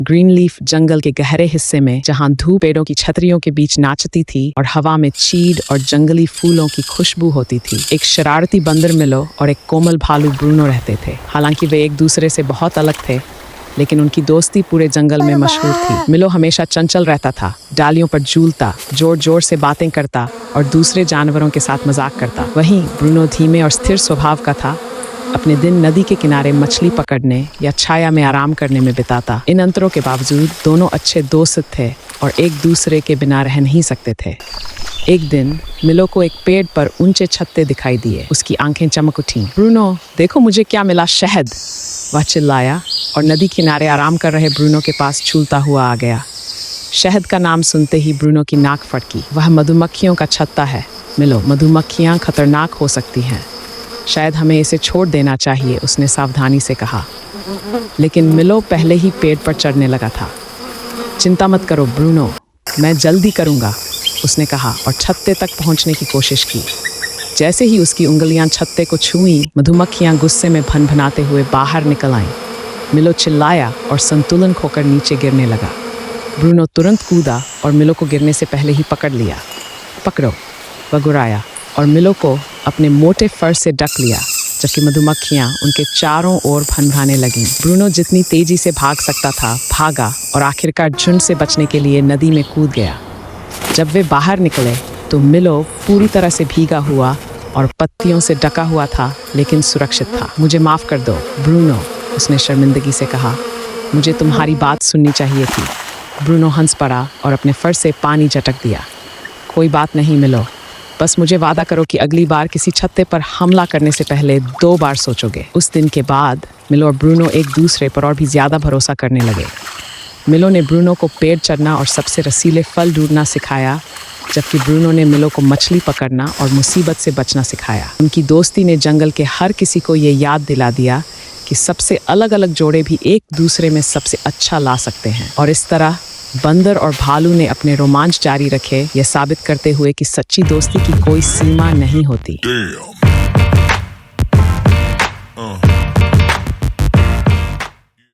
Green leaf जंगल के गहरे हिस्से में, जहां धूप पेड़ों की छतरियों के बीच नाचती थी और हवा में चीड़ और जंगली फूलों की खुशबू होती थी, एक शरारती बंदर मिलो और एक कोमल भालू ब्रूनो रहते थे। हालांकि वे एक दूसरे से बहुत अलग थे, लेकिन उनकी दोस्ती पूरे जंगल में मशहूर थी। मिलो हमेशा चंचल रहता था, डालियों पर झूलता, जोर जोर से बातें करता और दूसरे जानवरों के साथ मजाक करता। वहीं ब्रूनो धीमे और स्थिर स्वभाव का था, अपने दिन नदी के किनारे मछली पकड़ने या छाया में आराम करने में बिताता। इन अंतरों के बावजूद दोनों अच्छे दोस्त थे और एक दूसरे के बिना रह नहीं सकते थे। एक दिन मिलो को एक पेड़ पर ऊंचे छत्ते दिखाई दिए। उसकी आंखें चमक उठीं। ब्रूनो, देखो मुझे क्या मिला, शहद, वह चिल्लाया और नदी किनारे आराम कर रहे ब्रूनो के पास झूलता हुआ आ गया। शहद का नाम सुनते ही ब्रूनो की नाक फटकी। वह मधुमक्खियों का छत्ता है मिलो, मधुमक्खियां खतरनाक हो सकती हैं, शायद हमें इसे छोड़ देना चाहिए, उसने सावधानी से कहा। लेकिन मिलो पहले ही पेड़ पर चढ़ने लगा था। चिंता मत करो ब्रूनो, मैं जल्दी करूँगा, उसने कहा और छत्ते तक पहुँचने की कोशिश की। जैसे ही उसकी उंगलियां छत्ते को छुईं, मधुमक्खियां गुस्से में भनभनाते हुए बाहर निकल आईं। मिलो चिल्लाया और संतुलन खोकर नीचे गिरने लगा। ब्रूनो तुरंत कूदा और मिलो को गिरने से पहले ही पकड़ लिया। पकड़ो, वह गुर्राया और मिलो को अपने मोटे फर से ढक लिया, जबकि मधुमक्खियां उनके चारों ओर भनभनाने लगीं। ब्रूनो जितनी तेजी से भाग सकता था भागा और आखिरकार झुंड से बचने के लिए नदी में कूद गया। जब वे बाहर निकले तो मिलो पूरी तरह से भीगा हुआ और पत्तियों से ढका हुआ था, लेकिन सुरक्षित था। मुझे माफ़ कर दो ब्रूनो, उसने शर्मिंदगी से कहा, मुझे तुम्हारी बात सुननी चाहिए थी। ब्रूनो हंस पड़ा और अपने फर से पानी झटक दिया। कोई बात नहीं मिलो, बस मुझे वादा करो कि अगली बार किसी छत्ते पर हमला करने से पहले 2 बार सोचोगे। उस दिन के बाद मिलो और ब्रूनो एक दूसरे पर और भी ज़्यादा भरोसा करने लगे। मिलो ने ब्रूनो को पेड़ चढ़ना और सबसे रसीले फल ढूंढना सिखाया, जबकि ब्रूनो ने मिलो को मछली पकड़ना और मुसीबत से बचना सिखाया। उनकी दोस्ती ने जंगल के हर किसी को ये याद दिला दिया कि सबसे अलग अलग जोड़े भी एक दूसरे में सबसे अच्छा ला सकते हैं। और इस तरह बंदर और भालू ने अपने रोमांच जारी रखे, यह साबित करते हुए कि सच्ची दोस्ती की कोई सीमा नहीं होती।